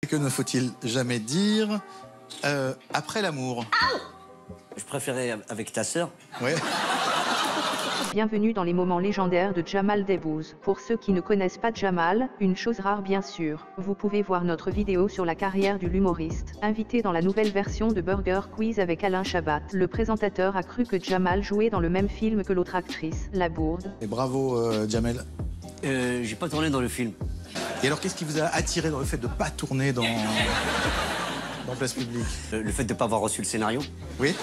Que ne faut-il jamais dire après l'amour? Je préférais avec ta sœur. Ouais. Bienvenue dans les moments légendaires de Jamal Debbouze. Pour ceux qui ne connaissent pas Jamal, une chose rare bien sûr, vous pouvez voir notre vidéo sur la carrière de l'humoriste. Invité dans la nouvelle version de Burger Quiz avec Alain Chabat, le présentateur a cru que Jamal jouait dans le même film que l'autre actrice, La Bourde. Et bravo Jamel. J'ai pas tourné dans le film. Et alors qu'est-ce qui vous a attiré dans le fait de ne pas tourner dans Place Publique? Le fait de ne pas avoir reçu le scénario. Oui.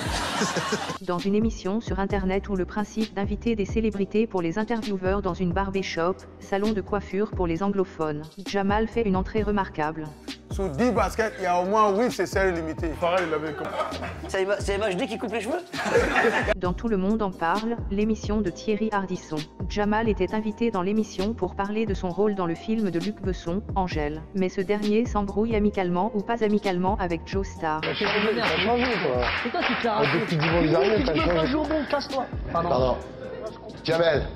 Dans une émission sur internet où le principe d'inviter des célébrités pour les intervieweurs dans une barbershop, salon de coiffure pour les anglophones, Jamal fait une entrée remarquable. Sur 10 baskets, il y a au moins 8 c'est série limitée. Pareil, il avait comme... C'est MHD qui coupe les cheveux? Dans Tout le monde en parle, l'émission de Thierry Ardisson, Jamal était invité dans l'émission pour parler de son rôle dans le film de Luc Besson, Angèle. Mais ce dernier s'embrouille amicalement ou pas amicalement avec Joe Star. C'est toi qui te l'as raconté. Depuis dimanche dernier, tu peux pas jouer au bon, casse-toi. Pardon. Jamel,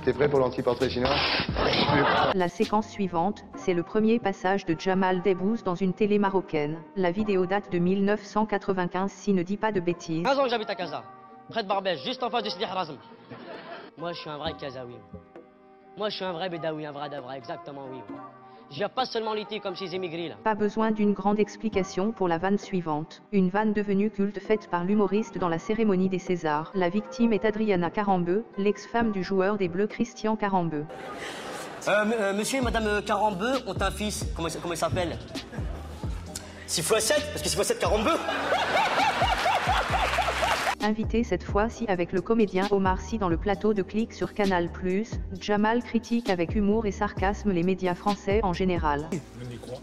t'es prêt pour l'anti-portrait chinois? La séquence suivante, c'est le premier passage de Jamal Debbouze dans une télé marocaine. La vidéo date de 1995 si ne dit pas de bêtises. 15 ans que j'habite à Casa, près de Barbès, juste en face de Sidi Harazm. Moi, je suis un vrai Kazaoui. Moi, je suis un vrai Bédaoui, un vrai d'avra, exactement, oui. Je viens pas seulement lutter comme ces émigrés là. Pas besoin d'une grande explication pour la vanne suivante. Une vanne devenue culte faite par l'humoriste dans la cérémonie des Césars. La victime est Adriana Carambeu, l'ex-femme du joueur des Bleus Christian Carambeu. Monsieur et madame Carambeu ont un fils. Comment il s'appelle? 6x7, parce que 6x7 Carambeu. Invité cette fois-ci avec le comédien Omar Sy dans le plateau de Click sur Canal+, Jamal critique avec humour et sarcasme les médias français en général.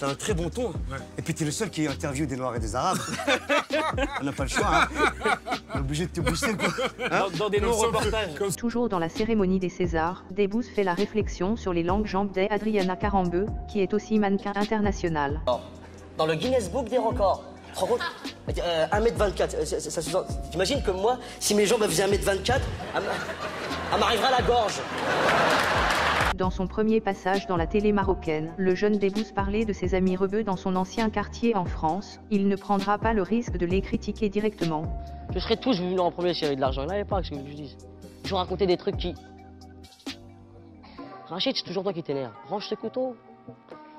T'as un très bon ton. Ouais. Et puis t'es le seul qui interviewe des Noirs et des Arabes. On n'a pas le choix, hein. On est obligé de te booster, quoi. Hein Dans des non-reportages. Toujours dans la cérémonie des Césars, Debbouze fait la réflexion sur les longues jambes d'Adriana Carambeu, qui est aussi mannequin international. Dans le Guinness Book des records. Tu te rends compte 1m24. T'imagines que moi, si mes jambes faisaient 1m24, elle m'arriverait à la gorge. Dans son premier passage dans la télé marocaine, le jeune Debbouze parlait de ses amis rebeux dans son ancien quartier en France. Il ne prendra pas le risque de les critiquer directement. Je serais tous venus en premier s'il y avait de l'argent. Il n'y avait pas, ce que je dis. Je vous racontais des trucs qui... Rachid, c'est toujours toi qui t'énerve. Range ce couteau.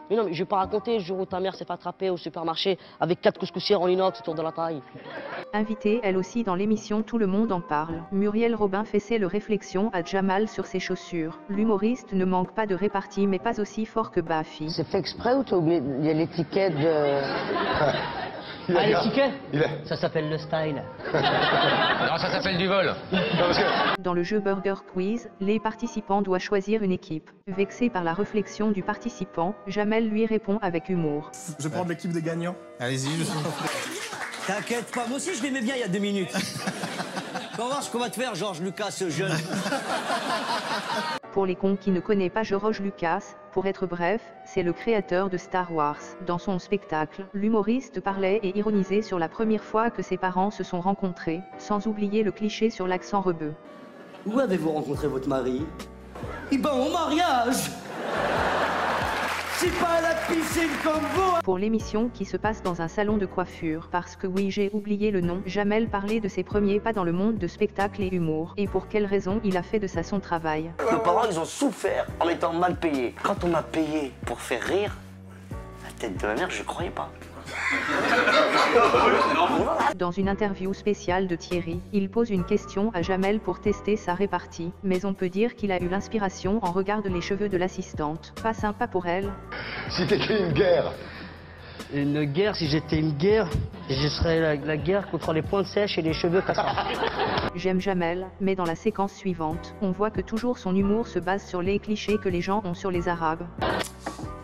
Mais non, mais je vais pas raconter le jour où ta mère s'est fait attraper au supermarché avec 4 couscoussières en inox autour de la taille. Invitée elle aussi dans l'émission Tout le monde en parle, Muriel Robin fait le réflexion à Jamal sur ses chaussures. L'humoriste ne manque pas de répartie mais pas aussi fort que Baffy. C'est fait exprès ou t'as oublié? Il y a l'étiquette de... Ah, l'étiquette? Ça s'appelle le style. Non, ça s'appelle du vol. Dans le jeu Burger Quiz, les participants doivent choisir une équipe. Vexé par la réflexion du participant, Jamel lui répond avec humour. Je vais prendre l'équipe des gagnants. Allez-y, je suis... T'inquiète pas, moi aussi je l'aimais bien il y a 2 minutes. On va voir ce qu'on va te faire, Georges Lucas, ce jeune. Pour les cons qui ne connaissent pas George Lucas, pour être bref, c'est le créateur de Star Wars. Dans son spectacle, l'humoriste parlait et ironisait sur la première fois que ses parents se sont rencontrés, sans oublier le cliché sur l'accent rebeu. Où avez-vous rencontré votre mari? Eh ben, au mariage. C'est pas à la piscine comme vous. Pour l'émission qui se passe dans un salon de coiffure, parce que oui j'ai oublié le nom, Jamel parlait de ses premiers pas dans le monde de spectacle et humour, et pour quelle raison il a fait de ça son travail. Nos parents, ils ont souffert en étant mal payés. Quand on m'a payé pour faire rire, la tête de ma mère, je croyais pas. Dans une interview spéciale de Thierry, il pose une question à Jamel pour tester sa répartie, mais on peut dire qu'il a eu l'inspiration en regardant les cheveux de l'assistante. Pas sympa pour elle. Si t'étais une guerre. Une guerre, si j'étais une guerre, je serais la guerre contre les pointes sèches et les cheveux cassants. J'aime Jamel, mais dans la séquence suivante, on voit que toujours son humour se base sur les clichés que les gens ont sur les Arabes.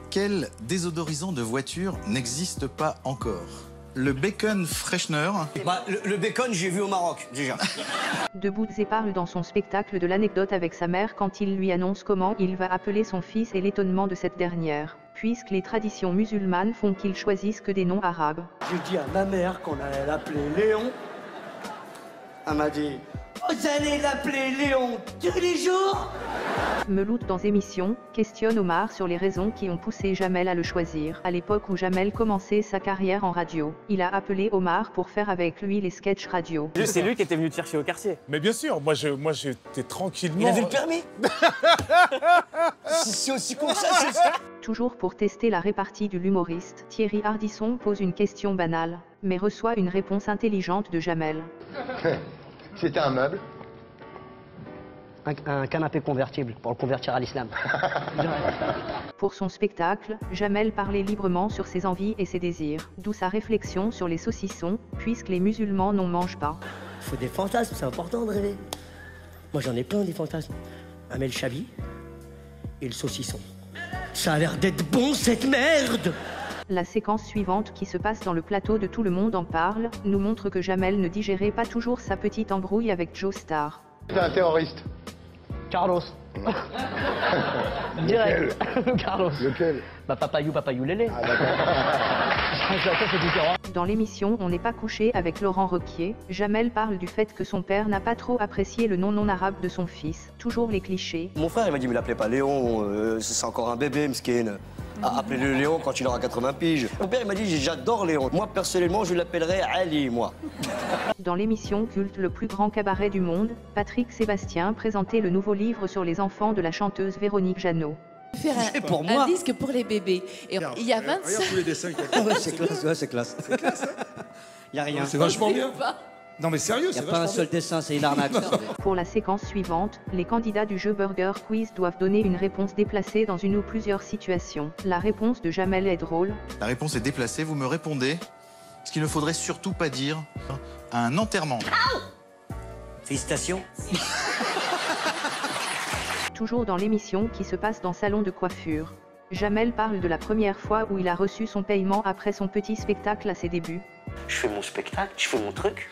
Quel désodorisant de voiture n'existe pas encore? Le bacon freshener. Bah, le bacon, j'ai vu au Maroc, déjà. Debbouze parle dans son spectacle de l'anecdote avec sa mère quand il lui annonce comment il va appeler son fils et l'étonnement de cette dernière, puisque les traditions musulmanes font qu'ils choisissent que des noms arabes. J'ai dit à ma mère qu'on allait l'appeler Léon. Elle m'a dit, Vous allez l'appeler Léon tous les jours? Meloute dans émission, questionne Omar sur les raisons qui ont poussé Jamel à le choisir. À l'époque où Jamel commençait sa carrière en radio, il a appelé Omar pour faire avec lui les sketchs radio. C'est lui qui était venu te chercher au quartier. Mais bien sûr, moi j'étais tranquillement... Il avait le permis. C'est aussi con que ça, c'est ça. Toujours pour tester la répartie de l'humoriste, Thierry Ardisson pose une question banale, mais reçoit une réponse intelligente de Jamel. C'était un meuble. Un canapé convertible pour le convertir à l'islam. Pour son spectacle, Jamel parlait librement sur ses envies et ses désirs, d'où sa réflexion sur les saucissons, puisque les musulmans n'en mangent pas. Il faut des fantasmes, c'est important de rêver. Moi j'en ai plein des fantasmes. Amel Chabi et le saucisson. Ça a l'air d'être bon cette merde! La séquence suivante qui se passe dans le plateau de Tout le monde en parle, nous montre que Jamel ne digérait pas toujours sa petite embrouille avec Joe Star. C'était un terroriste. Carlos. Direct. Carlos. Lequel? Bah papayou lélé. Ah d'accord. Ça c'est différent. Dans l'émission On n'est pas couché avec Laurent Ruquier, Jamel parle du fait que son père n'a pas trop apprécié le nom non arabe de son fils, toujours les clichés. Mon frère, il m'a dit, mais l'appelez pas Léon, c'est encore un bébé, m'skin. Appelez-le Léon quand il aura 80 piges. Mon père, il m'a dit, j'adore Léon. Moi, personnellement, je l'appellerais Ali, moi. Dans l'émission culte Le plus grand cabaret du monde, Patrick Sébastien présentait le nouveau livre sur les enfants de la chanteuse Véronique Jeannot. Faire un disque pour les bébés. Et il y a 25... Regarde tous les dessins qu'il y a. Ouais, c'est classe, ouais, c'est classe. C'est classe, hein? Il y a rien. C'est vachement bien. Non mais sérieux, c'est Il n'y a pas un seul dessin, c'est une arnaque. Pour la séquence suivante, les candidats du jeu Burger Quiz doivent donner une réponse déplacée dans une ou plusieurs situations. La réponse de Jamel est drôle. La réponse est déplacée, vous me répondez ce qu'il ne faudrait surtout pas dire à un enterrement. Félicitations. Toujours dans l'émission qui se passe dans Salon de coiffure. Jamel parle de la première fois où il a reçu son paiement après son petit spectacle à ses débuts. Je fais mon spectacle, je fais mon truc,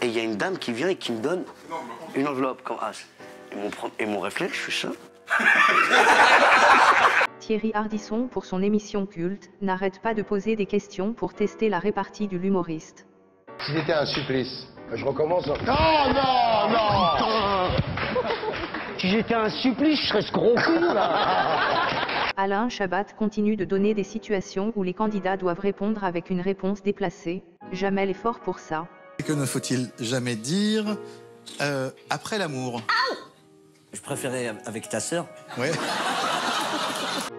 et il y a une dame qui vient et qui me donne une enveloppe comme as. Et mon réflexe, je fais ça. Thierry Ardisson, pour son émission culte, n'arrête pas de poser des questions pour tester la répartie de l'humoriste. Si c'était un supplice, je recommence. Non. Si j'étais un supplice, je serais ce gros cul là. Alain Chabat continue de donner des situations où les candidats doivent répondre avec une réponse déplacée. Jamel est fort pour ça. Que ne faut-il jamais dire après l'amour? Je préférais avec ta sœur. Ouais.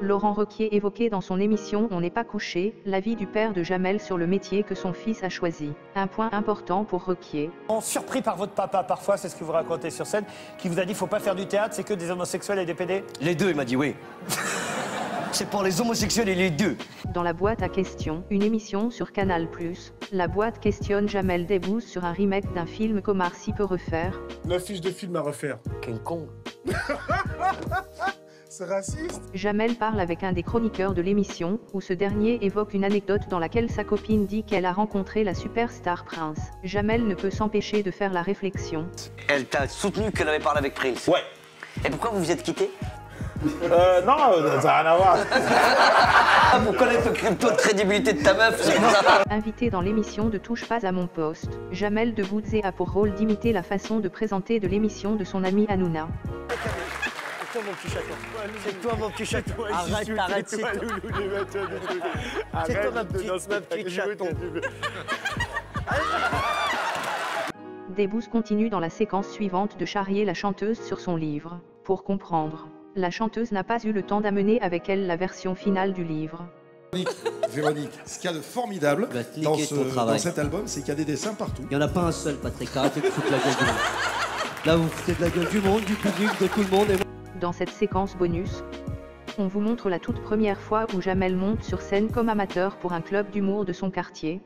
Laurent Ruquier évoquait dans son émission On n'est pas couché, l'avis du père de Jamel sur le métier que son fils a choisi. Un point important pour Ruquier. Surpris par votre papa, parfois, c'est ce que vous racontez sur scène, qui vous a dit faut pas faire du théâtre, c'est que des homosexuels et des PD? Les deux, il m'a dit oui. C'est pour les homosexuels et les deux. Dans la boîte à questions, une émission sur Canal+, la boîte questionne Jamel Debbouze sur un remake d'un film qu'Omar Sy peut refaire. 9 fiches de film à refaire. King Kong. C'est raciste. Jamel parle avec un des chroniqueurs de l'émission, où ce dernier évoque une anecdote dans laquelle sa copine dit qu'elle a rencontré la superstar Prince. Jamel ne peut s'empêcher de faire la réflexion. Elle t'a soutenu qu'elle avait parlé avec Prince? Ouais. Et pourquoi vous vous êtes quittés? Non, ça n'a rien à voir. Pour connaître le taux de crédibilité de ta meuf, c'est pour ça. Invité dans l'émission de Touche pas à mon poste, Jamel Debbouze a pour rôle d'imiter la façon de présenter de l'émission de son ami Hanouna. C'est toi mon petit chaton. C'est toi mon petit chaton. Arrête, c'est toi. C'est toi ma petite chaton. Debbouze continue dans la séquence suivante de charrier la chanteuse sur son livre. Pour comprendre, la chanteuse n'a pas eu le temps d'amener avec elle la version finale du livre. Véronique, ce qu'il y a de formidable dans cet album, c'est qu'il y a des dessins partout. Il n'y en a pas un seul, Patrick. Arrêtez de foutre la gueule du monde. Là, vous foutez de la gueule du monde, du public, de tout le monde. Dans cette séquence bonus, on vous montre la toute première fois où Jamel monte sur scène comme amateur pour un club d'humour de son quartier.